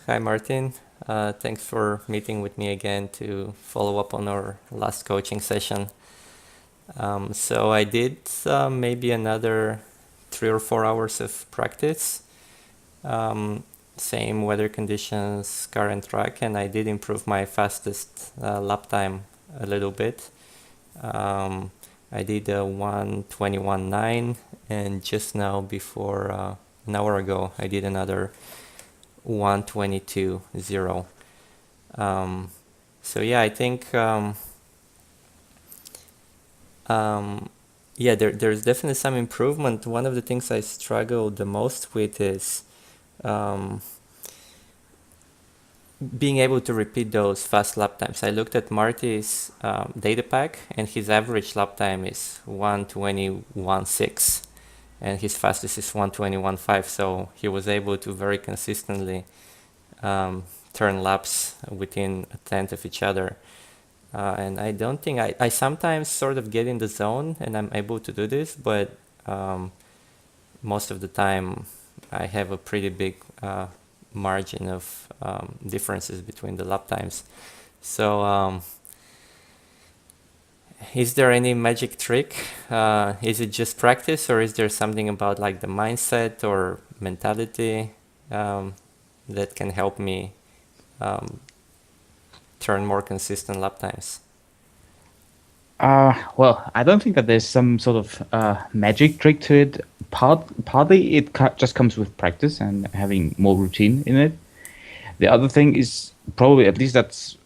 Hi, Martin. Thanks for meeting with me again to follow up on our last coaching session. So I did maybe another 3 or 4 hours of practice. Um, Same weather conditions, car and track, and I did improve my fastest lap time a little bit. Um, I did a 1:21.9, and just now, before an hour ago, I did another 1:22.0. Um, so yeah, I think um, yeah, there's definitely some improvement. One of the things I struggle the most with is um, being able to repeat those fast lap times. I looked at Marty's data pack, and his average lap time is 1:21.6, and his fastest is 1:21.5. So he was able to very consistently um, turn laps within a tenth of each other. And I don't think I sometimes sort of get in the zone and I'm able to do this, but um, most of the time I have a pretty big margin of differences between the lap times. So, is there any magic trick? Is it just practice, or is there something about like the mindset or mentality um, that can help me um, turn more consistent lap times? Well, I don't think that there's some sort of magic trick to it. Partly, just comes with practice and having more routine in it. The other thing is probably, at least that's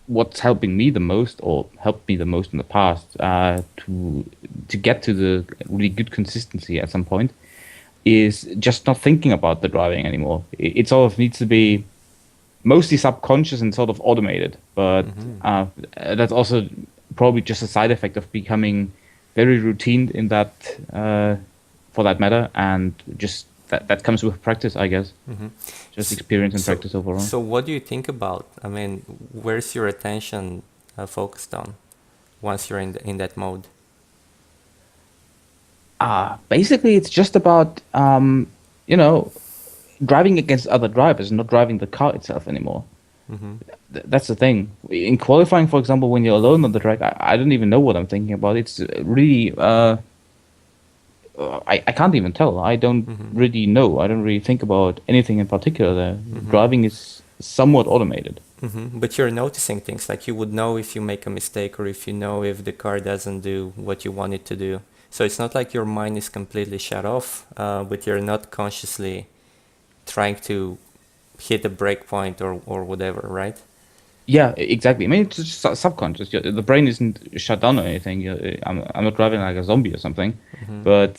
what's helping me the most, or helped me the most in the past, to get to the really good consistency at some point, is just not thinking about the driving anymore. It sort of needs to be mostly subconscious and sort of automated. But Mm-hmm. that's also probably just a side effect of becoming very routine in that, for that matter, and just that comes with practice, I guess. Mm-hmm. Just experience and So, practice overall. so what do you think about? I mean, where's your attention focused on once you're in that mode? Basically, it's just about you know driving against other drivers, not driving the car itself anymore. Mm-hmm. That's the thing. In qualifying, for example, when you're alone on the track, I don't even know what I'm thinking about. It's really I can't even tell. I don't Mm-hmm. really know. I don't really think about anything in particular there. Mm-hmm. Driving is somewhat automated. Mm-hmm. But you're noticing things like you would know if you make a mistake or if you know if the car doesn't do what you want it to do. So it's not like your mind is completely shut off, but you're not consciously trying to hit a break point or whatever, right? Yeah, exactly. I mean, it's just subconscious. The brain isn't shut down or anything. I'm not driving like a zombie or something, Mm-hmm. but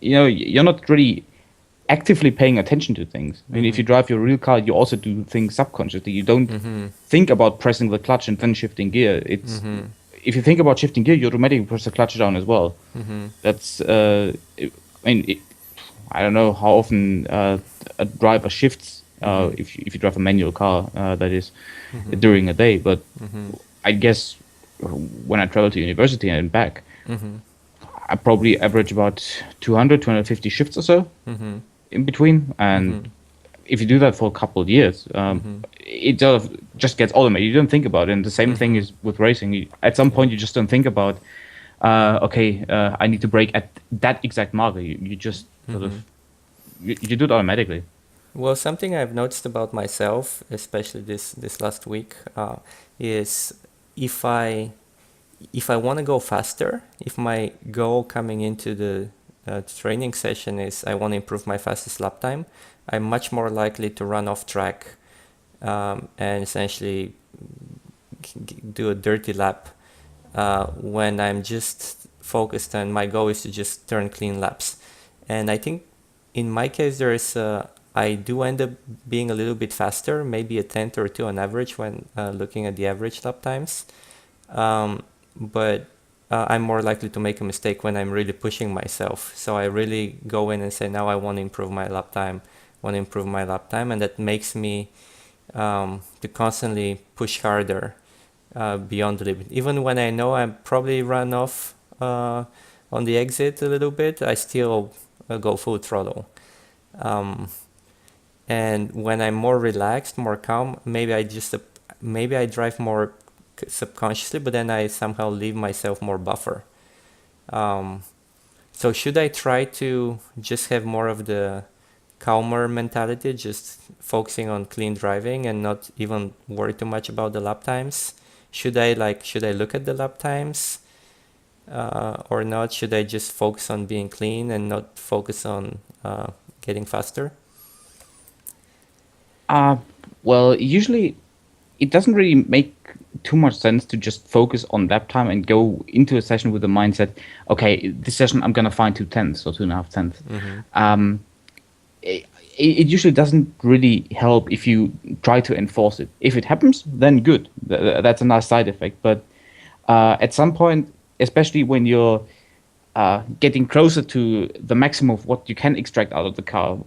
you're not really actively paying attention to things. I mean, if Mm-hmm. you drive your real car, you also do things subconsciously. You don't Mm-hmm. think about pressing the clutch and then shifting gear. It's Mm-hmm. If you think about shifting gear, you automatically press the clutch down as well. Mm-hmm. That's I mean, I don't know how often a driver shifts Mm-hmm. if you drive a manual car, that is, Mm-hmm. during a day. But Mm-hmm. I guess when I travel to university and back, Mm-hmm. I probably average about 200, 250 shifts or so Mm-hmm. in between. And Mm-hmm. if you do that for a couple of years, Mm-hmm. it sort of just gets automated. You don't think about it. And the same thing Mm-hmm. is with racing. At some Yeah. point, you just don't think about, okay, I need to brake at that exact marker. You just sort of Mm-hmm. you do it automatically. Well, something I've noticed about myself, especially this last week, is if I if I want to go faster, if my goal coming into the training session is I want to improve my fastest lap time, I'm much more likely to run off track and essentially do a dirty lap when I'm just focused and my goal is to just turn clean laps. And I think in my case, I do end up being a little bit faster, maybe a tenth or two on average when looking at the average lap times. Um, but I'm more likely to make a mistake when I'm really pushing myself. So I really go in and say, now I want to improve my lap time, want to improve my lap time, and that makes me to constantly push harder beyond the limit. Even when I know I'm probably run off on the exit a little bit, I still go full throttle. Um, And when I'm more relaxed, more calm, maybe I drive more subconsciously, but then I somehow leave myself more buffer. Um, so should I try to just have more of the calmer mentality, just focusing on clean driving and not even worry too much about the lap times? Should I look at the lap times or not? Should I just focus on being clean and not focus on getting faster? Uh, well, usually it doesn't really make too much sense to just focus on lap time and go into a session with the mindset, okay, this session I'm gonna find 2/10 or 2.5 tenths. Mm-hmm. It usually doesn't really help if you try to enforce it. If it happens, then good. That's a nice side effect. But at some point, especially when you're getting closer to the maximum of what you can extract out of the car,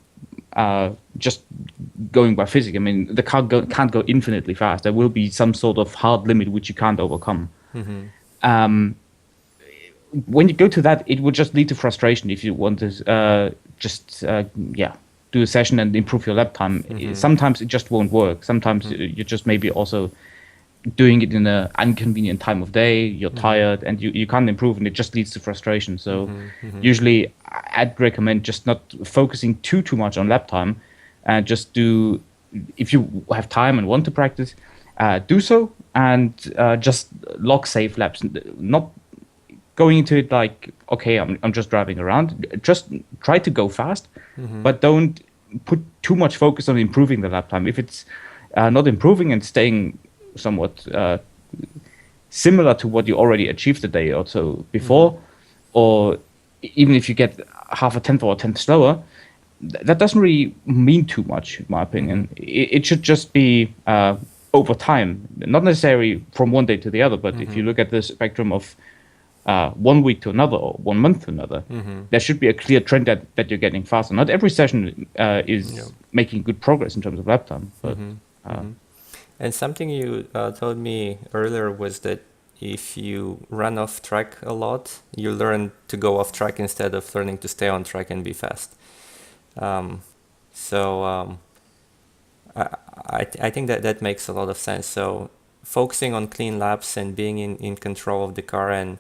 just going by physics. I mean, the car can't go infinitely fast. There will be some sort of hard limit which you can't overcome. Mm-hmm. When you go to that, it would just lead to frustration if you want to do a session and improve your lap time. Mm-hmm. Sometimes it just won't work. Sometimes you just maybe also doing it in an inconvenient time of day, you're tired and you can't improve, and it just leads to frustration. So usually I'd recommend just not focusing too much on lap time, and just do, if you have time and want to practice, do so, and just log safe laps, not going into it like, okay, I'm just driving around. Just try to go fast, but don't put too much focus on improving the lap time. If it's not improving and staying somewhat similar to what you already achieved the day or so before, or even if you get half a tenth or a tenth slower, that doesn't really mean too much, in my opinion. It should just be over time, not necessarily from one day to the other, but if you look at the spectrum of 1 week to another or 1 month to another, there should be a clear trend that you're getting faster. Not every session is making good progress in terms of lap time, but And something you told me earlier was that if you run off track a lot, you learn to go off track instead of learning to stay on track and be fast. I think that makes a lot of sense. So focusing on clean laps and being in control of the car and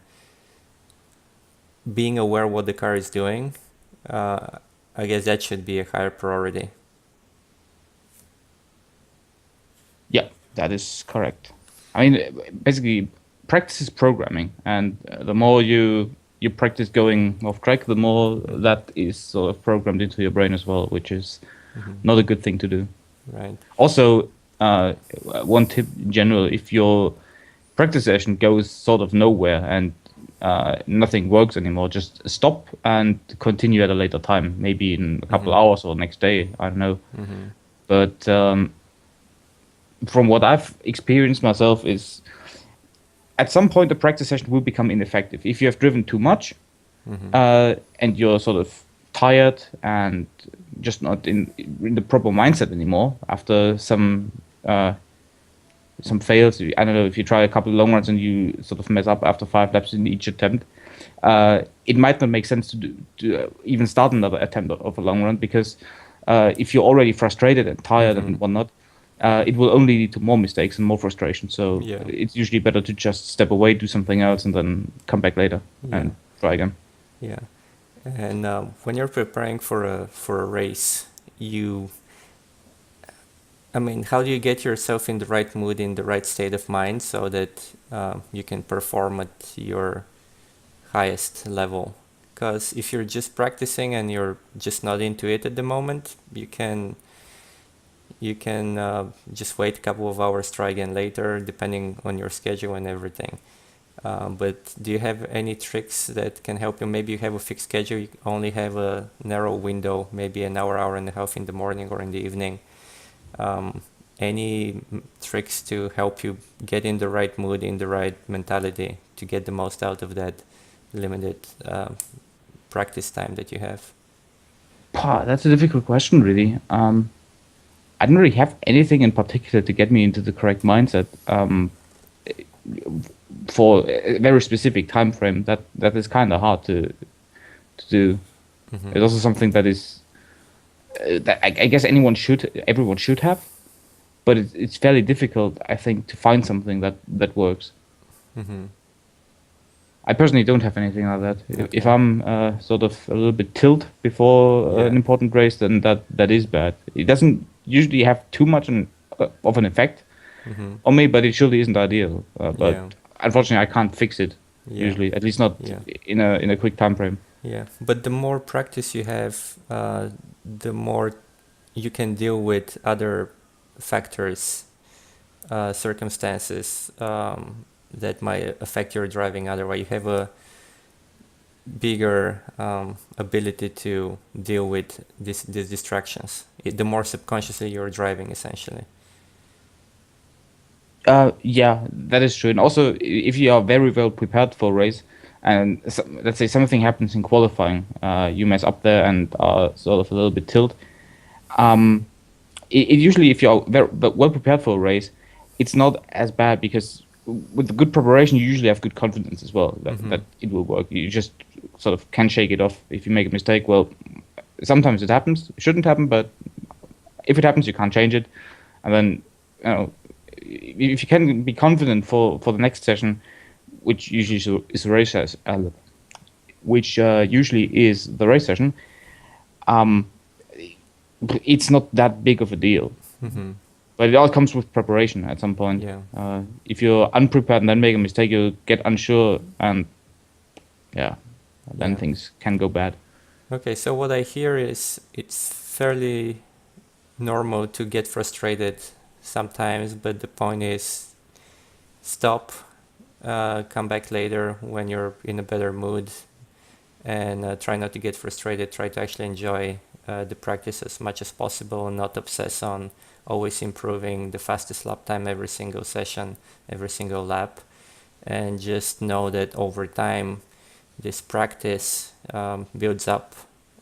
being aware what the car is doing, I guess that should be a higher priority. yeah, that is correct. I mean, basically, practice is programming, and the more you practice going off track, the more that is sort of programmed into your brain as well, which is not a good thing to do. Right. Also, one tip in general: if your practice session goes sort of nowhere and nothing works anymore, just stop and continue at a later time, maybe in a couple hours or next day. I don't know, but from what I've experienced myself is, at some point the practice session will become ineffective if you have driven too much and you're sort of tired and just not in the proper mindset anymore after some fails. I don't know, if you try a couple of long runs and you sort of mess up after 5 laps in each attempt, it might not make sense to even start another attempt of a long run, because if you're already frustrated and tired and whatnot, it will only lead to more mistakes and more frustration. So it's usually better to just step away, do something else, and then come back later and try again. Yeah. And when you're preparing for a race, how do you get yourself in the right mood, in the right state of mind, so that you can perform at your highest level? Because if you're just practicing and you're just not into it at the moment, you can just wait a couple of hours, try again later, depending on your schedule and everything. But do you have any tricks that can help you? Maybe you have a fixed schedule, you only have a narrow window, maybe an hour and a half in the morning or in the evening. Any tricks to help you get in the right mood, in the right mentality, to get the most out of that limited practice time that you have? That's a difficult question, really. I don't really have anything in particular to get me into the correct mindset for a very specific time frame. That is kind of hard to do. It's also something that is that I guess everyone should have, but it's fairly difficult, I think, to find something that works. Mm-hmm. I personally don't have anything like that. If Okay. I'm sort of a little bit tilt before Yeah. an important race, then that is bad. It doesn't usually have too much of an effect Mm-hmm. on me, but it surely isn't ideal. But Yeah. unfortunately, I can't fix it Yeah. usually, at least not Yeah. in a quick time frame. Yeah. But the more practice you have, the more you can deal with other factors, circumstances that might affect your driving. Otherwise, you have a bigger ability to deal with these distractions. The more subconsciously you're driving, essentially. Yeah, that is true. And also, if you are very well prepared for a race, and let's say something happens in qualifying, you mess up there and are sort of a little bit tilt. Um, it usually, if you're very well prepared for a race, it's not as bad because with the good preparation, you usually have good confidence as well Mm-hmm. that it will work. You just sort of can shake it off. If you make a mistake, well, sometimes it happens. It shouldn't happen, but if it happens, you can't change it. And then, you know, if you can be confident for the next session, which usually is a race which usually is the race session, um, it's not that big of a deal. Mm-hmm. But it all comes with preparation at some point. Yeah. If you're unprepared and then make a mistake, you get unsure, and yeah, then Yeah. things can go bad. Okay, so what I hear is it's fairly normal to get frustrated sometimes, but the point is stop, come back later when you're in a better mood, and try not to get frustrated. Try to actually enjoy the practice as much as possible and not obsess on always improving the fastest lap time every single session, every single lap. And just know that over time, this practice builds up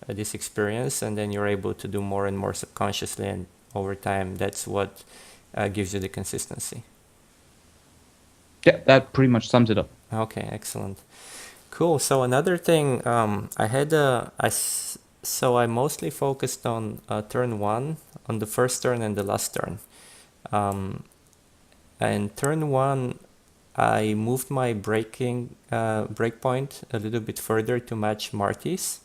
this experience, and then you're able to do more and more subconsciously, and over time that's what gives you the consistency. Yeah, that pretty much sums it up. Okay, excellent. Cool. So another thing, so I mostly focused on turn one, on the first turn and the last turn. And turn one, I moved my brake point a little bit further to match Marty's.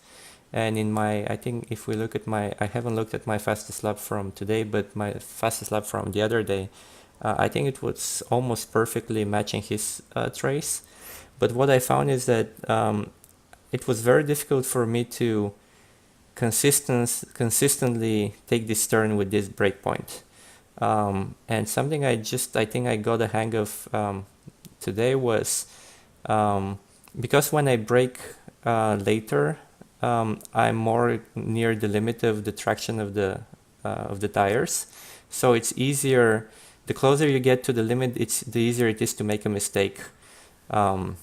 And I think if we look at I haven't looked at my fastest lap from today, but my fastest lap from the other day, I think it was almost perfectly matching his trace. But what I found is that it was very difficult for me to consistently take this turn with this breakpoint. And something I think I got a hang of today was because when I brake later, I'm more near the limit of the traction of the tires, so it's easier. The closer you get to the limit, the easier it is to make a mistake. And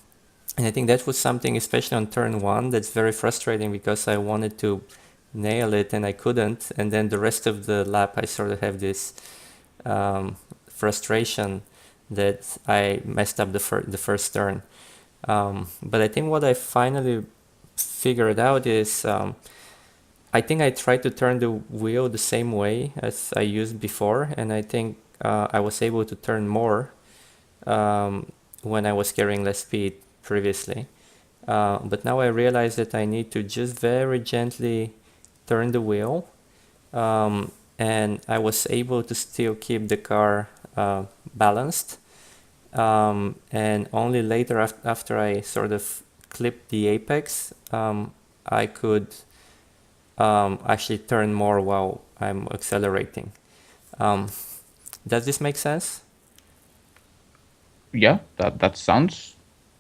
I think that was something, especially on turn one, that's very frustrating because I wanted to nail it and I couldn't. And then the rest of the lap, I sort of have this frustration that I messed up the first turn. But I think what I finally figured out is I think I tried to turn the wheel the same way as I used before, and I think I was able to turn more when I was carrying less speed previously. But now I realize that I need to just very gently turn the wheel, and I was able to still keep the car balanced. And only later, after I sort of clipped the apex, I could actually turn more while I'm accelerating. Does this make sense? Yeah, that sounds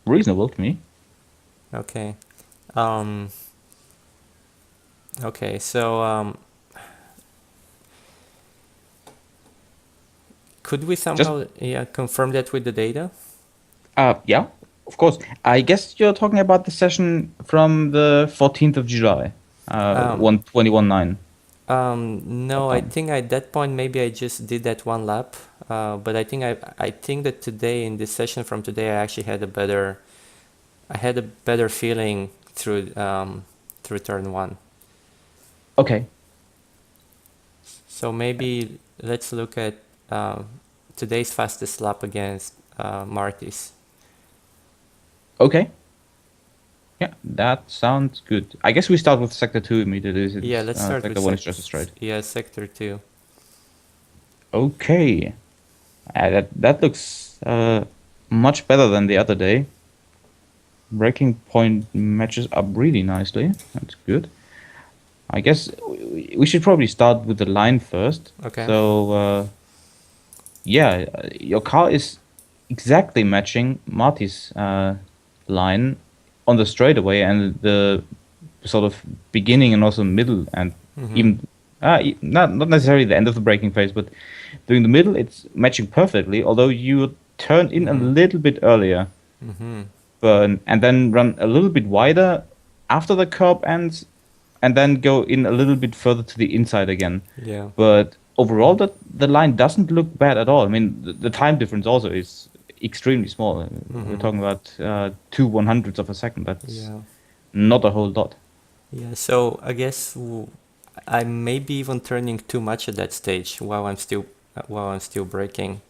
reasonable to me. Okay. Um, okay, so could we Just somehow confirm that with the data? yeah, of course. I guess you're talking about the session from the 14th of July, Um, 1:21:09 no, I time. think at that point maybe I just did that one lap. But I think that today in this session from today I actually I had a better feeling through turn one. Okay. So maybe let's look at today's fastest lap against Marty's. Okay. Yeah, that sounds good. I guess we start with Sector 2 immediately. Since, Yeah, let's start with Sector 1 is just a straight. Sector 2. Okay. That looks much better than the other day. Breaking point matches up really nicely. That's good. I guess we should probably start with the line first. Okay. So, yeah, your car is exactly matching Marty's line on the straightaway and the sort of beginning and also middle and even not necessarily the end of the braking phase, but during the middle it's matching perfectly. Although you turn in a little bit earlier, but and then run a little bit wider after the curb ends, and then go in a little bit further to the inside again. Yeah. But overall, the line doesn't look bad at all. I mean, the time difference also is extremely small. We're talking about 2/100ths of a second. That's not a whole lot. Yeah, so I guess I may be even turning too much at that stage while I'm still braking,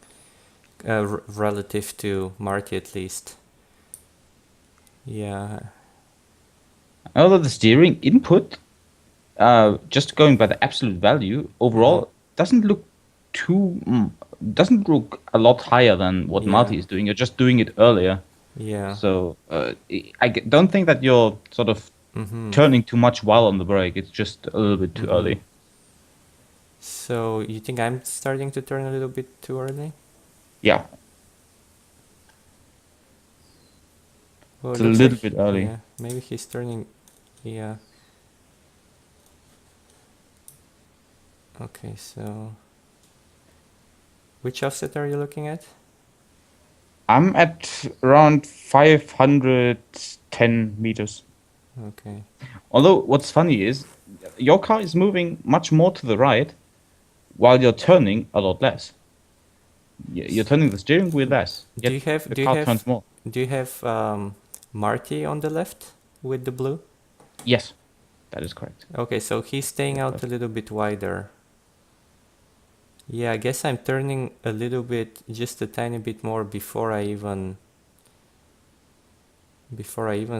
relative to Marty at least. Yeah. Although the steering input, just going by the absolute value, overall doesn't look doesn't look a lot higher than what Marty is doing. You're just doing it earlier. Yeah. So don't think that you're sort of turning too much while on the brake. It's just a little bit too early. So you think I'm starting to turn a little bit too early? Yeah. Well, It's a little bit early. Yeah, maybe he's turning. Yeah. Okay, so which offset are you looking at? I'm at around 510 meters. Okay. Although what's funny is your car is moving much more to the right while you're turning a lot less. You're turning the steering wheel less. Do you have turns more. Do you have Marty on the left with the blue? Yes, that is correct. Okay, so he's staying out a little bit wider. Yeah, I guess I'm turning a little bit, just a tiny bit more before I even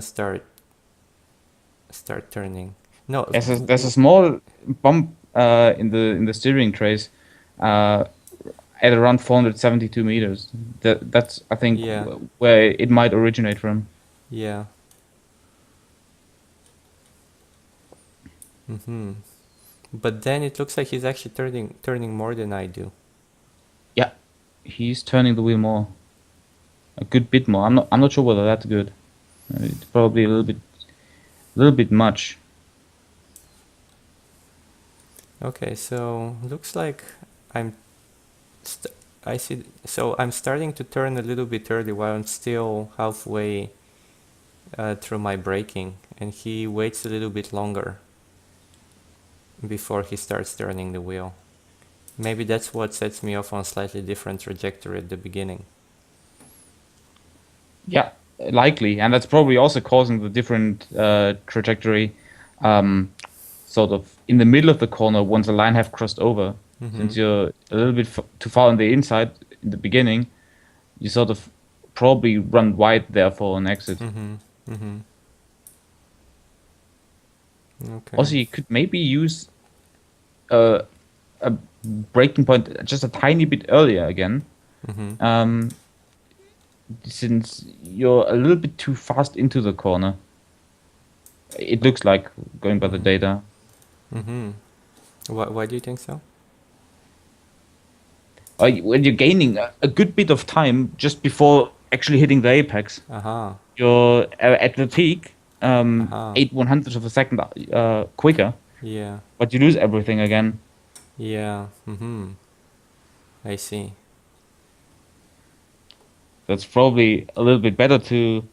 start turning. No, There's a small bump in the steering trace at around 472 meters. That's I think where it might originate from. Yeah. But then it looks like he's actually turning more than I do. Yeah, he's turning the wheel more, a good bit more. I'm not sure whether that's good. It's probably a little bit much. Okay, so looks like I see. So I'm starting to turn a little bit early while I'm still halfway through my braking, and he waits a little bit longer before he starts turning the wheel. Maybe that's what sets me off on a slightly different trajectory at the beginning. Yeah, likely, and that's probably also causing the different trajectory, sort of in the middle of the corner once the line have crossed over. Since you're a little bit too far on the inside in the beginning, you sort of probably run wide there for an exit. Okay. Also, you could maybe use a braking point just a tiny bit earlier again, since you're a little bit too fast into the corner. It looks like, going by the data. Why do you think so? When you're gaining a good bit of time just before actually hitting the apex, you're at the peak 8/100ths of a second quicker. Yeah. But you lose everything again. Yeah. I see. That's probably a little bit better to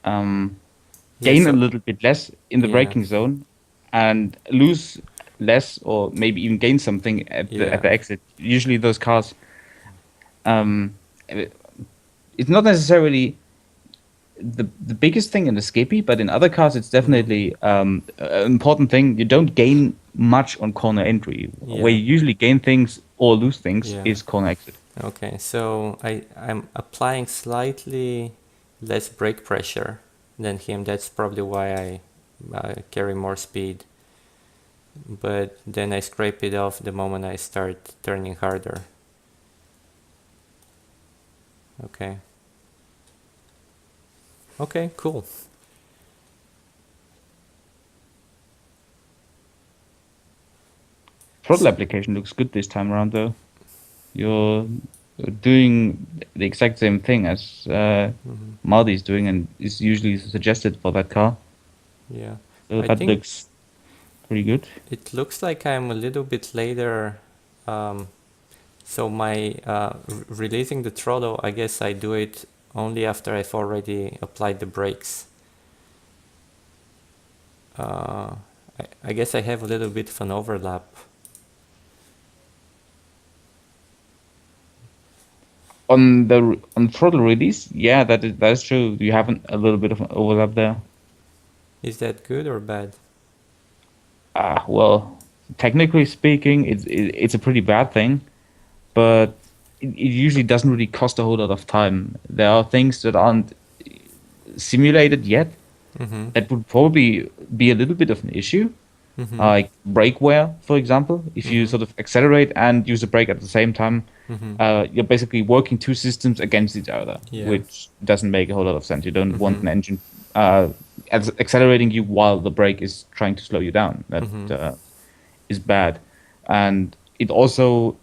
gain a little bit less in the braking zone and lose less, or maybe even gain something at the exit. Usually those cars, it's not necessarily the biggest thing in the Skippy, but in other cars, it's definitely an important thing. You don't gain much on corner entry. Where Yeah. you usually gain things or lose things Yeah. is corner exit. Okay, so I'm applying slightly less brake pressure than him. That's probably why I carry more speed. But then I scrape it off the moment I start turning harder. Okay. Okay, cool. Throttle application looks good this time around, though. You're doing the exact same thing as Marty's doing and is usually suggested for that car. Yeah. So I that think looks pretty good. it looks like I'm a little bit later. So my releasing the throttle, I guess I do it only after I've already applied the brakes. Uh, I guess I have a little bit of an overlap. On throttle release, yeah, that is true. You have a little bit of an overlap there. Is that good or bad? Well, technically speaking, it's a pretty bad thing, but it usually doesn't really cost a whole lot of time. There are things that aren't simulated yet Mm-hmm. that would probably be a little bit of an issue, Mm-hmm. like brake wear, for example. If you Mm-hmm. sort of accelerate and use a brake at the same time, Mm-hmm. you're basically working two systems against each other, Yeah. which doesn't make a whole lot of sense. You don't want Mm-hmm. an engine accelerating you while the brake is trying to slow you down. That Mm-hmm. is bad, and it also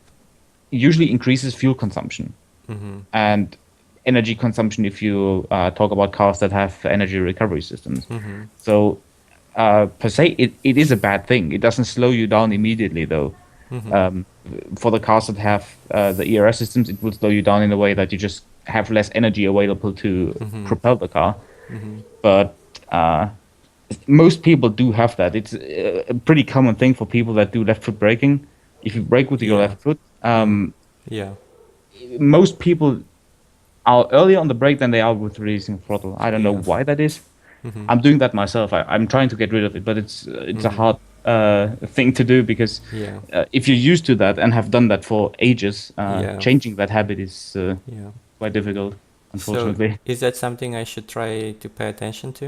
usually increases fuel consumption Mm-hmm. and energy consumption if you talk about cars that have energy recovery systems. Mm-hmm. So per se, it is a bad thing. It doesn't slow you down immediately, though. Mm-hmm. Um, for the cars that have the ERS systems, it will slow you down in a way that you just have less energy available to Mm-hmm. propel the car. Mm-hmm. But most people do have that. It's a pretty common thing for people that do left foot braking. If you brake with your Yeah. left foot, Mm-hmm. Yeah. most people are earlier on the brake than they are with releasing throttle. I don't know Yeah. why that is. Mm-hmm. I'm doing that myself. I'm trying to get rid of it, but it's a Mm-hmm. hard thing to do because Yeah. if you're used to that and have done that for ages, Yeah. changing that habit is Yeah. quite difficult, So unfortunately. is that something I should try to pay attention to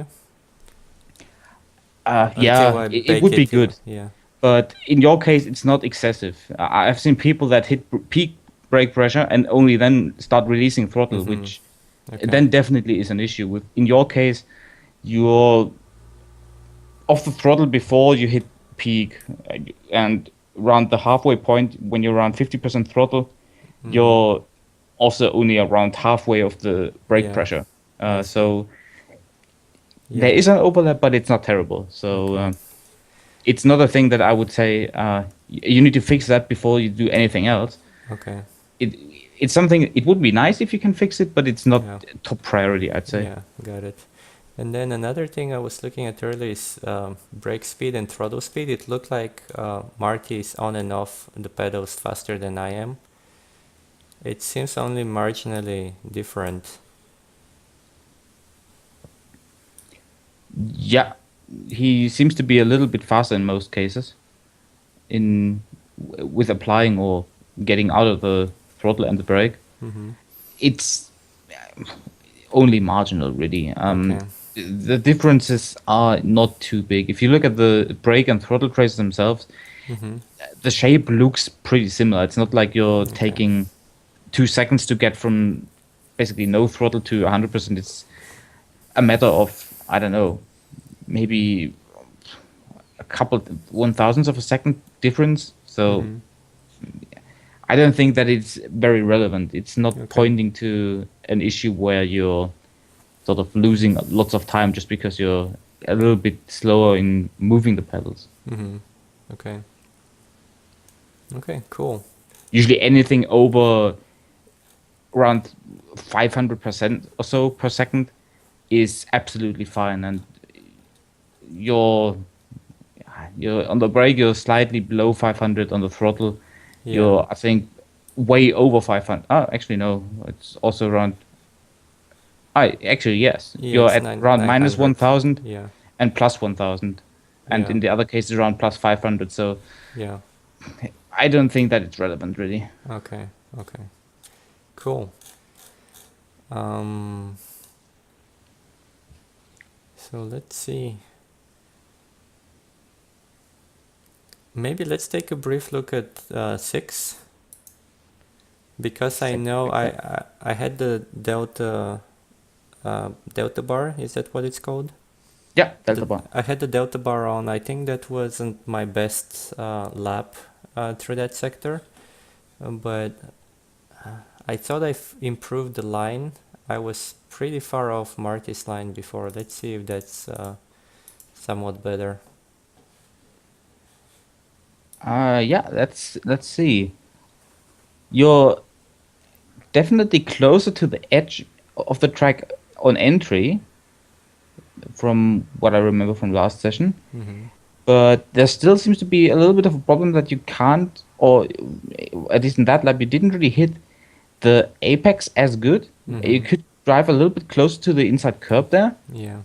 Yeah, until I it bake would be it? good, Yeah. but in your case, it's not excessive. I've seen people that hit peak brake pressure and only then start releasing throttle, Mm-hmm. which Okay. then definitely is an issue. With in your case, you're off the throttle before you hit peak, and around the halfway point when you're around 50% throttle, Mm-hmm. you're also only around halfway of the brake Yeah. pressure. I see. So Yeah. there is an overlap, but it's not terrible. So Okay. it's not a thing that I would say you need to fix that before you do anything else. Okay. It it's something. It would be nice if you can fix it, but it's not Yeah. top priority, I'd say. Yeah. Got it. And then another thing I was looking at earlier is brake speed and throttle speed. It looked like Marty is on and off the pedals faster than I am. It seems only marginally different. Yeah, he seems to be a little bit faster in most cases, in with applying or getting out of the throttle and the brake. Mm-hmm. It's only marginal, really. Okay. The differences are not too big. If you look at the brake and throttle traces themselves, Mm-hmm. the shape looks pretty similar. It's not like you're Okay. taking 2 seconds to get from basically no throttle to 100%. It's a matter of, I don't know, maybe a couple 1,000th of a second difference. So Mm-hmm. I don't think that it's very relevant. It's not Okay. pointing to an issue where you're sort of losing lots of time just because you're a little bit slower in moving the pedals. Mm-hmm. Okay. Okay, cool. Usually anything over around 500% or so per second is absolutely fine, and you're you're on the brake, you're slightly below 500. On the throttle, Yeah. you're, I think, way over 500. Oh, actually no, it's also around I actually yes, Yeah, you're it's at around minus 900. 1,000 Yeah, and plus 1,000, and yeah, in the other case around plus 500. So yeah. I don't think that it's relevant really. Okay, okay, cool. Um, so let's see. Maybe let's take a brief look at 6, because I Six, know yeah. I had the delta bar. Is that what it's called? Yeah, delta bar. I had the delta bar on. I think that wasn't my best lap through that sector, but I thought I've improved the line. I was pretty far off Marty's line before. Let's see if that's somewhat better. Yeah, let's see. You're definitely closer to the edge of the track on entry from what I remember from last session. Mm-hmm. But there still seems to be a little bit of a problem that you can't, or at least in that lap, you didn't really hit the apex as good. You Mm-hmm. could drive a little bit closer to the inside curb there. Yeah.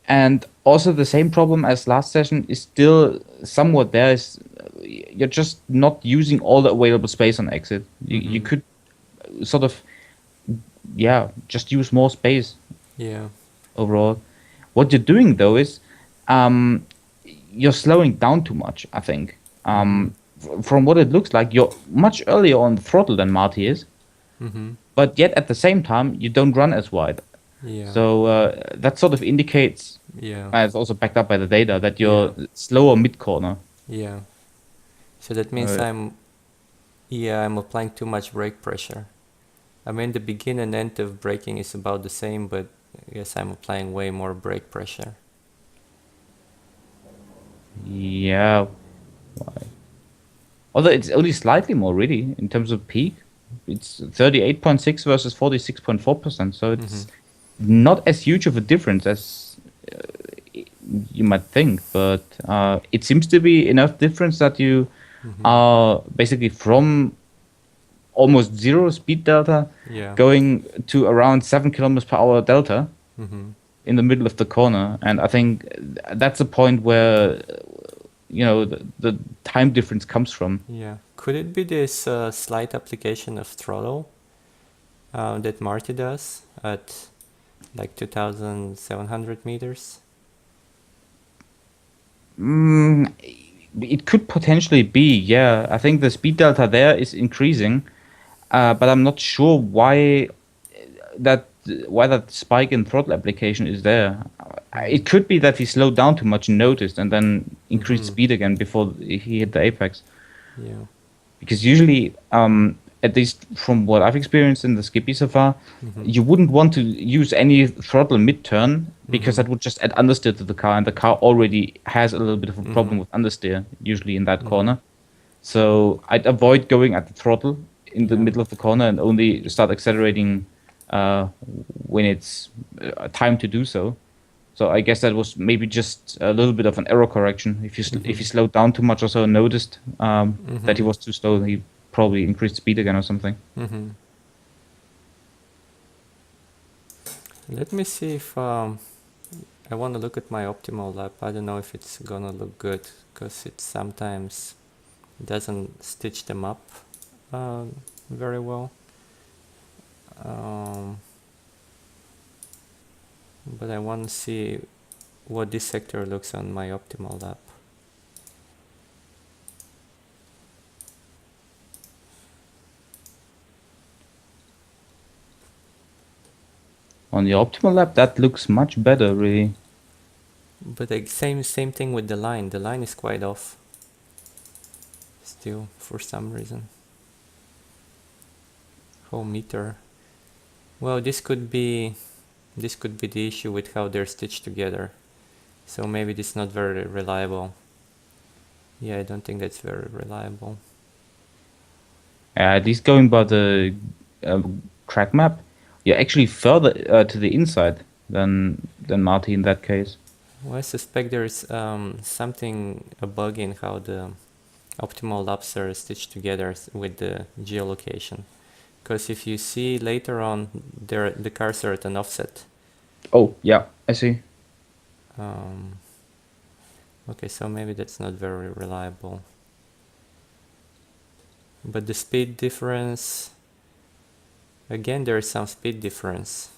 And also the same problem as last session is still somewhat there. Is you're just not using all the available space on exit. You Mm-hmm. could sort of just use more space Yeah. overall. What you're doing though is um, you're slowing down too much. I think Mm-hmm. from what it looks like, you're much earlier on the throttle than Marty is, Mm-hmm. but yet at the same time you don't run as wide. Yeah. So that sort of indicates, Yeah. and it's also backed up by the data, that Yeah. you're slower mid corner. Yeah. So that means Uh, I'm applying too much brake pressure. I mean, the begin and end of braking is about the same, but I guess I'm applying way more brake pressure. yeah, although it's only slightly more really in terms of peak. It's 38.6 versus 46.4%, so Mm-hmm. it's not as huge of a difference as you might think, but it seems to be enough difference that you Mm-hmm. are basically from almost zero speed delta Yeah. going to around 7 kilometers per hour delta Mm-hmm. in the middle of the corner. And I think that's a point where the time difference comes from. Yeah. Could it be this slight application of throttle that Marty does at like 2,700 meters? Mm, it could potentially be, yeah. I think the speed delta there is increasing, but I'm not sure that why that spike in throttle application is there. It could be that he slowed down too much and noticed, and then increased Mm-hmm. speed again before he hit the apex. Yeah. Because usually, at least from what I've experienced in the Skippy so far, Mm-hmm. you wouldn't want to use any throttle mid-turn because Mm-hmm. that would just add understeer to the car, and the car already has a little bit of a Mm-hmm. problem with understeer, usually in that Mm-hmm. corner. So I'd avoid going at the throttle in the Yeah. middle of the corner and only start accelerating uh, when it's time to do so. So I guess that was maybe just a little bit of an error correction. If he Mm-hmm. slowed down too much or so and noticed that he Mm-hmm. was too slow, he probably increased speed again or something. Mm-hmm. Let me see if I want to look at my optimal lap. I don't know if it's gonna look good because it sometimes doesn't stitch them up uh, very well. Um, but I want to see what this sector looks on my optimal lap. On the optimal lap, that looks much better, really. But like, same thing with the line. The line is quite off still for some reason. Whole meter. Well, this could be the issue with how they're stitched together. So maybe this is not very reliable. Yeah, I don't think that's very reliable. At least going by the track map, you're actually further to the inside than Marty in that case. Well, I suspect there's a bug in how the optimal laps are stitched together with the geolocation. Because if you see later on, the cars are at an offset. Oh, yeah, I see. Um, okay, so maybe that's not very reliable. But the speed difference, again, there is some speed difference.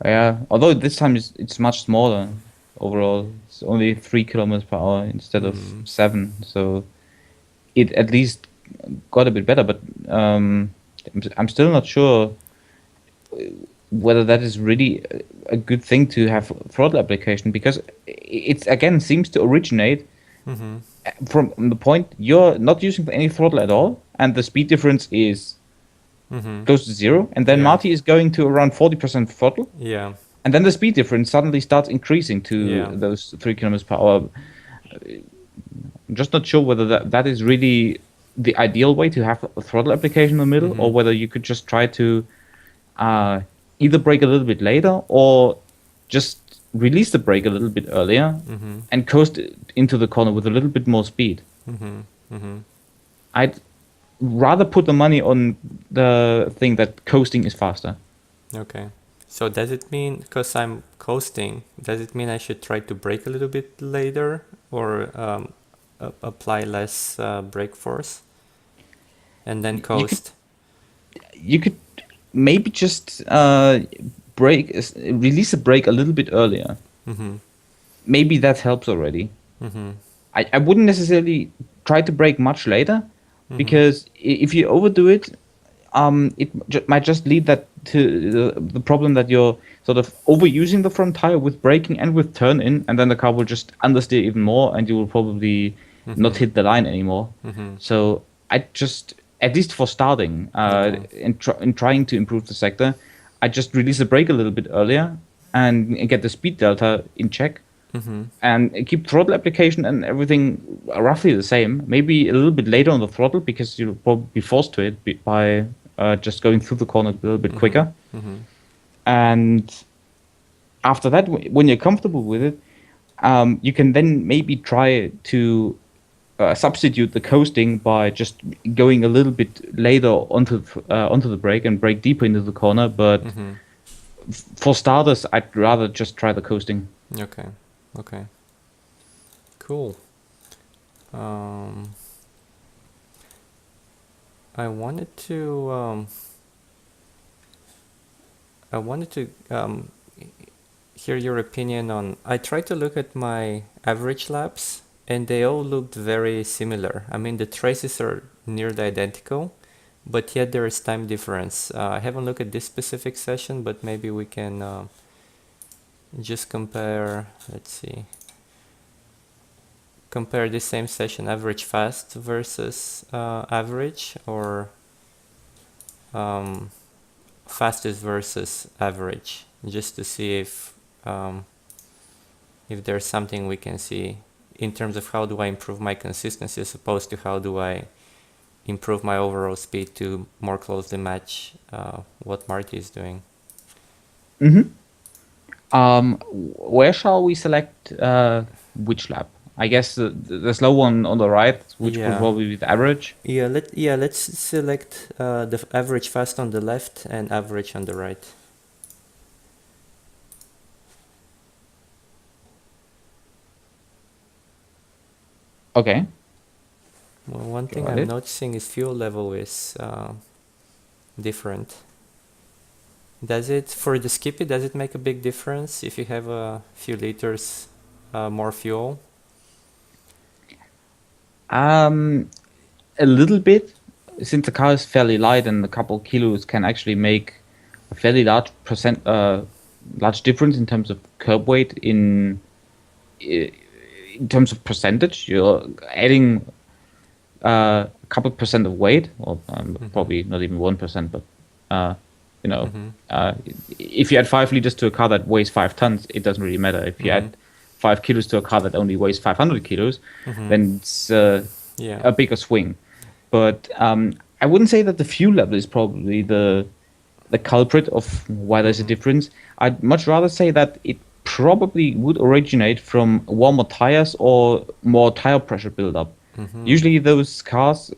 Yeah, although this time it's much smaller overall. It's only 3 kilometers per hour instead of Hmm. 7. So it at least got a bit better, but I'm still not sure whether that is really a good thing to have throttle application, because it again seems to originate Mm-hmm. from the point you're not using any throttle at all, and the speed difference is Mm-hmm. close to zero, and then Yeah. Marty is going to around 40% throttle, Yeah. and then the speed difference suddenly starts increasing to Yeah. those 3 kilometers per hour. I'm just not sure whether that is really the ideal way to have a throttle application in the middle, Mm-hmm. or whether you could just try to uh, either brake a little bit later or just release the brake a little bit earlier Mm-hmm. and coast into the corner with a little bit more speed. Mm-hmm. Mm-hmm. I'd rather put the money on the thing that coasting is faster. Okay. So does it mean, because I'm coasting, does it mean I should try to brake a little bit later or apply less brake force and then You could coast? you could maybe just release the brake a little bit earlier. Mm-hmm. Maybe that helps already. Mm-hmm. I wouldn't necessarily try to brake much later, Mm-hmm. because if you overdo it, might just lead that to the problem that you're sort of overusing the front tire with braking and with turn in, and then the car will just understeer even more, and you will probably not Mm-hmm. hit the line anymore. Mm-hmm. So I just, at least for starting, Okay. in trying to improve the sector, I just release the brake a little bit earlier and get the speed delta in check, Mm-hmm. and keep throttle application and everything roughly the same. Maybe a little bit later on the throttle, because you'll probably be forced to it by just going through the corner a little bit Mm-hmm. quicker. Mm-hmm. And after that, when you're comfortable with it, you can then maybe try to substitute the coasting by just going a little bit later onto the brake and brake deeper into the corner. But Mm-hmm. for starters, I'd rather just try the coasting. Okay. Okay. Cool. Um, I wanted to hear your opinion on. I tried to look at my average laps, and they all looked very similar. I mean, the traces are nearly identical, but yet there is time difference. I haven't looked at this specific session, but maybe we can just compare. Let's see. Compare this same session, average fast versus average, or um, fastest versus average, just to see if there's something we can see in terms of how do I improve my consistency as opposed to how do I improve my overall speed to more closely match what Marty is doing. Mm-hmm. Where shall we select which lap? I guess the slow one on the right, which would Yeah, probably be the average. let's select the average fast on the left and average on the right. Okay, Well, one thing got I'm it. noticing is fuel level is different. Does it, for the Skippy, does it make a big difference if you have a few liters more fuel? Um, a little bit, since the car is fairly light and a couple kilos can actually make a fairly large difference in terms of curb weight in terms of percentage. You're adding a couple percent of weight, or Mm-hmm. probably not even 1%, but uh, you know, Mm-hmm. uh, if you add 5 liters to a car that weighs 5 tons, it doesn't really matter. If you Mm-hmm. add 5 kilos to a car that only weighs 500 kilos, Mm-hmm. then it's Yeah. a bigger swing. But I wouldn't say that the fuel level is probably the culprit of why there's a Mm-hmm. difference. I'd much rather say that it probably would originate from warmer tires or more tire pressure buildup. Mm-hmm. Usually, those cars,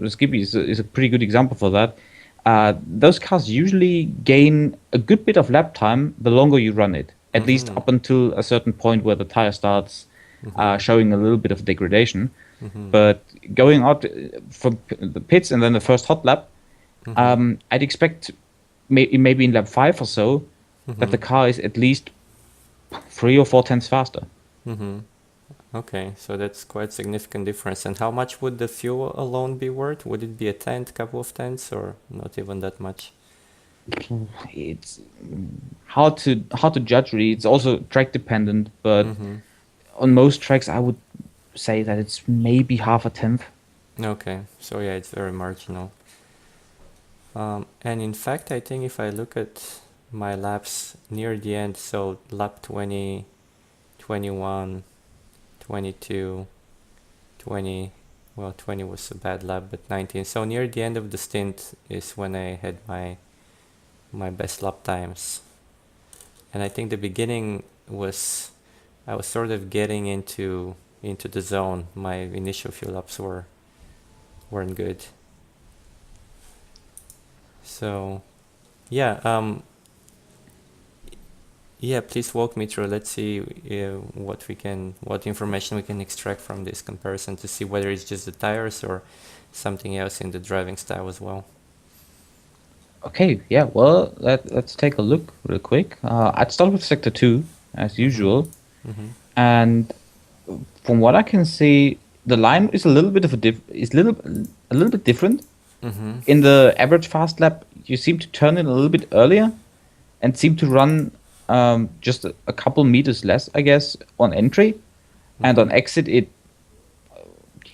the Skippy is a pretty good example for that. those cars usually gain a good bit of lap time the longer you run it, at least Mm-hmm. up until a certain point where the tire starts Mm-hmm. showing a little bit of degradation. Mm-hmm. But going out from the pits and then the first hot lap, Mm-hmm. I'd expect maybe in lap 5 or so that Mm-hmm. the car is at least 3 or 4 tenths faster. Mm-hmm. Okay, so that's quite significant difference. And how much would the fuel alone be worth? Would it be a tenth, couple of tenths, or not even that much? It's hard to judge really. It's also track dependent, but Mm-hmm. on most tracks, I would say that it's maybe half a tenth. Okay, so yeah, it's very marginal. And in fact, I think if I look at my laps near the end, so lap 20, 21, 22, 20, well, 20 was a bad lap, but 19. So near the end of the stint is when I had my best lap times. And I think the beginning was I was sort of getting into the zone. My initial few laps weren't good. So yeah, yeah. Please walk me through. Let's see what information we can extract from this comparison to see whether it's just the tires or something else in the driving style as well. Okay, yeah, well, let's take a look real quick. I'd start with sector 2, as Mhm. usual. Mhm. And from what I can see, the line is a little bit of a little bit different. Mhm. In the average fast lap, you seem to turn in a little bit earlier and seem to run just a couple meters less, I guess, on entry. And on Mhm. exit,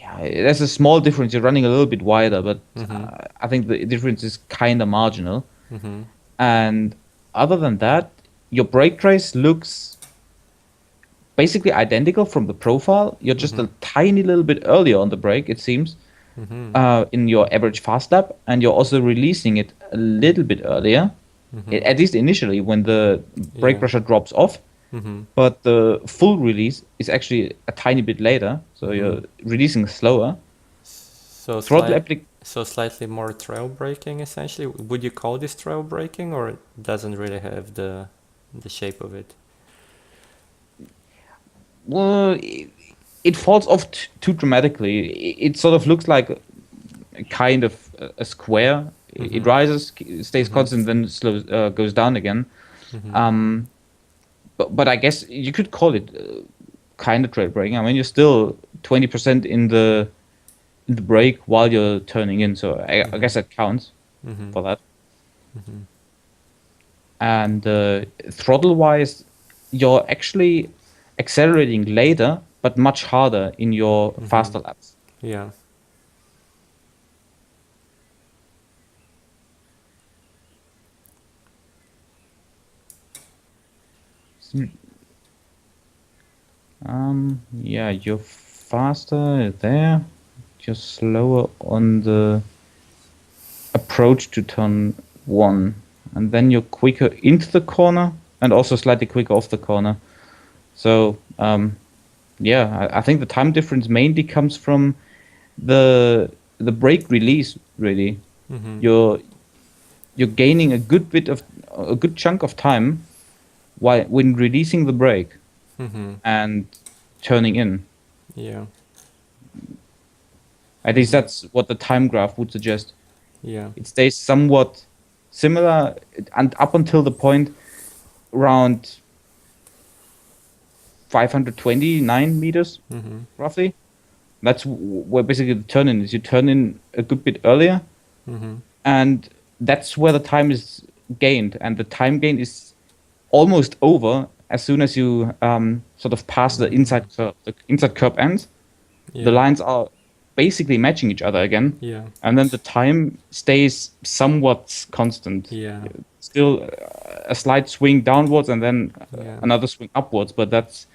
yeah, there's a small difference. You're running a little bit wider, but Mhm. I think the difference is kind of marginal. Mhm. And other than that, your brake trace looks basically identical from the profile. You're just a Mhm. tiny little bit earlier on the brake, it seems, Mhm. in your average fast lap, and you're also releasing it a little bit earlier, Mhm. at least initially when the brake Yeah. pressure drops off. Mhm. But the full release is actually a tiny bit later, so you're Mhm. releasing slower. So Throttle slight, applic so slightly more trail braking essentially. Would you call this trail braking, or it doesn't really have the shape of it? well, it falls off too dramatically. It sort of looks like a kind of a square. It Mhm. rises, stays Mhm. constant, then slows, goes down again. Mhm. Um, but I guess you could call it kind of trail braking. I mean, you're still 20% in the brake while you're turning in, so I Mhm. guess that counts Mhm. for that. Mhm. And throttle wise, you're actually accelerating later, but much harder in your Mhm. faster laps. Yeah. Yeah, you're faster there. You're slower on the approach to turn 1, and then you're quicker into the corner and also slightly quicker off the corner. So, yeah, I think the time difference mainly comes from the brake release. Really, Mhm. you're you're gaining a good chunk of time while when releasing the brake Mhm. and turning in. Yeah. At least Mhm. that's what the time graph would suggest. Yeah. It stays somewhat similar and up until the point around 529 meters, Mhm. roughly. That's where basically the turn in is. You turn in a good bit earlier, Mhm. and that's where the time is gained. And the time gain is almost over as soon as you sort of pass the inside Mhm. curve. The inside curve ends. The Yeah. lines are basically matching each other again, Yeah. and then the time stays somewhat constant. Yeah. Still a slight swing downwards and then Yeah. another swing upwards, but that's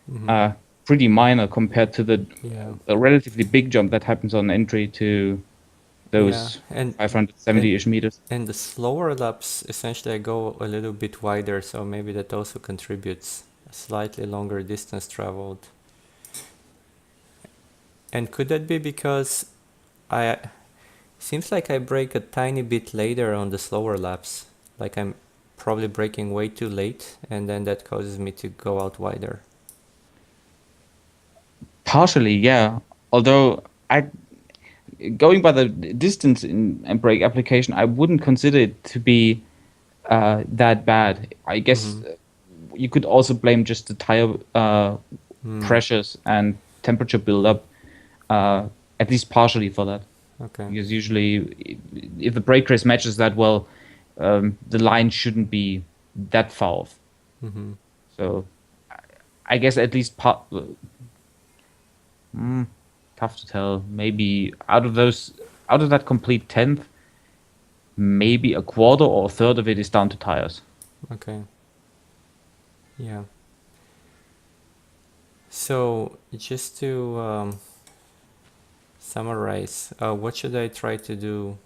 Mhm. uh, pretty minor compared to Yeah. the relatively big jump that happens on entry to Yeah. those And 570-ish meters. and the slower laps essentially I go a little bit wider, so maybe that also contributes. A slightly longer distance traveled. And could that be because I Seems like I brake a tiny bit later on the slower laps. Like I'm probably braking way too late, and then that causes me to go out wider. Partially, yeah. Although I, going by the distance in brake application, I wouldn't consider it to be that bad. I guess Mm-hmm. you could also blame just the tire Mm. pressures and temperature buildup, at least partially for that. Okay. Because usually, if the brake race matches that well, the line shouldn't be that far off. Mm-hmm. So I guess at least tough to tell. Maybe out of that complete tenth, maybe a quarter or a third of it is down to tires. Okay. Yeah. So just to summarize, what should I try to do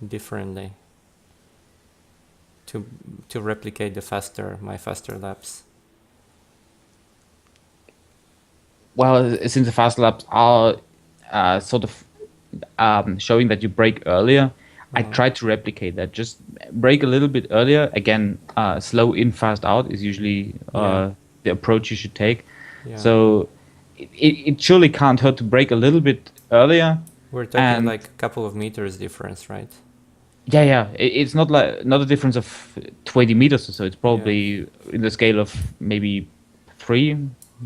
differently to replicate my faster laps? Well, since the fast laps are sort of showing that you brake earlier, I Uh-huh. try to replicate that. Just brake a little bit earlier. Again, slow in, fast out is usually Yeah. the approach you should take. Yeah. So it surely can't hurt to brake a little bit earlier. We're talking And like a couple of meters difference, right? yeah, it's not a difference of 20 meters or so. It's Yeah. probably in the scale of maybe 3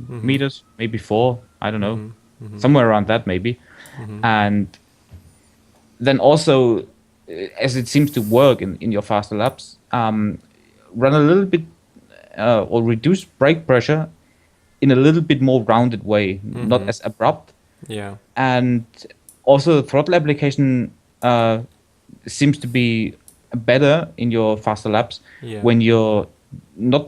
meters, maybe 4. I don't know, Mm-hmm. Mm-hmm. somewhere around that maybe. Mm-hmm. And then also, as it seems to work in your faster laps, run a little bit or reduce brake pressure in a little bit more rounded way, not Mm-hmm. as abrupt. Yeah. And also, the throttle application seems to be better in your faster laps Yeah. when you're not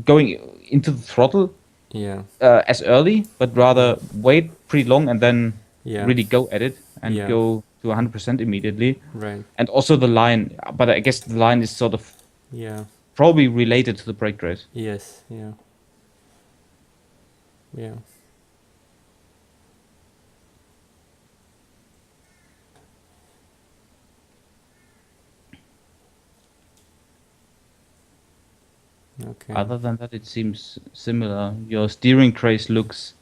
going into the throttle Yeah. as early, but Mm-hmm. rather wait pretty long and then Yeah. really go at it and Yeah. go to 100% immediately. Right. And also the line, but I guess the line is sort of Yeah. probably related to the brake race. Yes. Yeah. Yeah. Okay. Other than that, it seems similar. Your steering trace looks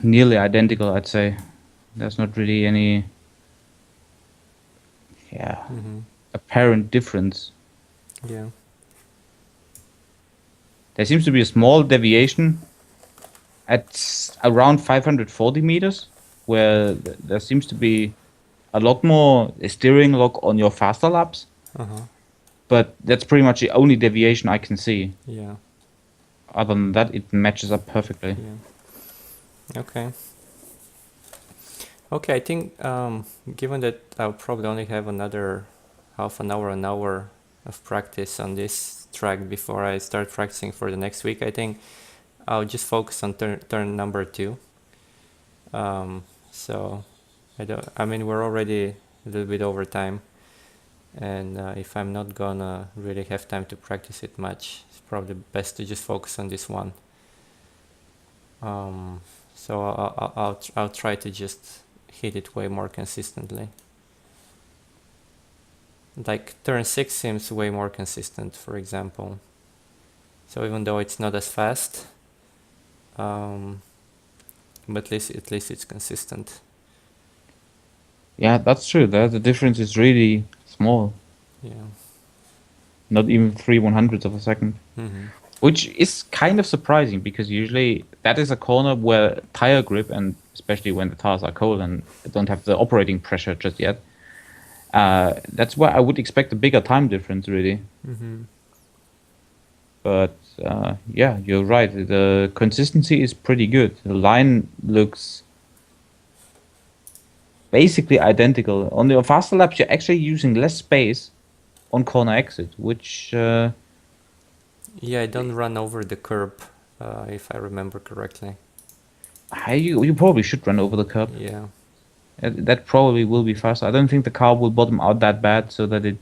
nearly identical, I'd say. There's not really any, yeah, Mm-hmm. apparent difference. Yeah. There seems to be a small deviation at around 540 meters, where there seems to be a lot more steering lock on your faster laps, Uh-huh. but that's pretty much the only deviation I can see. Yeah. Other than that, it matches up perfectly. Yeah. Okay. Okay, I think given that I'll probably only have another half an hour of practice on this track before I start practicing for the next week, I think I'll just focus on turn number 2. So I mean, we're already a little bit over time, and if I'm not gonna really have time to practice it much, it's probably best to just focus on this one. So I'll try to just hit it way more consistently. Like turn 6 seems way more consistent, for example. So even though it's not as fast, but at least it's consistent. Yeah, that's true. The difference is really small. Yeah. Not even 3/100ths of a second. Mm-hmm. Which is kind of surprising because usually that is a corner where tire grip, and especially when the tires are cold and don't have the operating pressure just yet, that's where I would expect a bigger time difference, really. Mm-hmm. But yeah, you're right. The consistency is pretty good. The line looks basically identical. On the faster laps, you're actually using less space on corner exit, which Yeah, I don't run over the curb, if I remember correctly. you probably should run over the curb. Yeah. That probably will be faster. I don't think the car will bottom out that bad so that it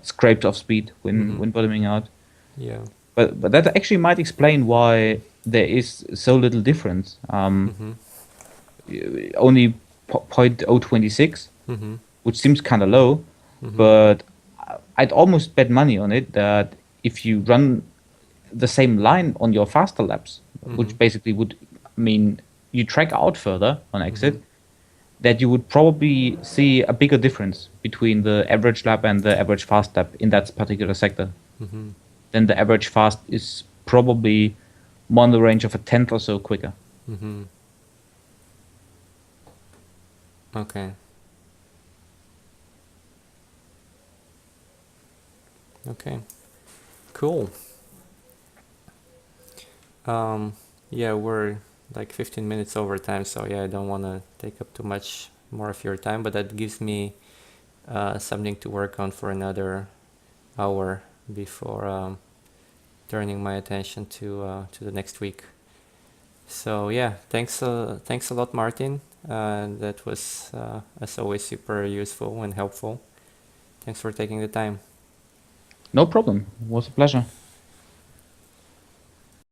scrapes off speed when bottoming out. Yeah. But that actually might explain why there is so little difference. Mm-hmm. Only 0.026, Mm-hmm. which seems kind of low, Mm-hmm. but I'd almost bet money on it that if you run the same line on your faster laps, Mm-hmm. which basically would mean you track out further on Mm-hmm. exit, that you would probably see a bigger difference between the average lap and the average fast lap in that particular sector. Mm-hmm. Then the average fast is probably more in the range of a tenth or so quicker. Mm-hmm. Okay. Okay. Cool. Um, yeah, we're like 15 minutes over time, so yeah, I don't want to take up too much more of your time, but that gives me something to work on for another hour before turning my attention to the next week. So yeah, thanks a lot, Martin. That was as always super useful and helpful. Thanks for taking the time. No problem. It was a pleasure.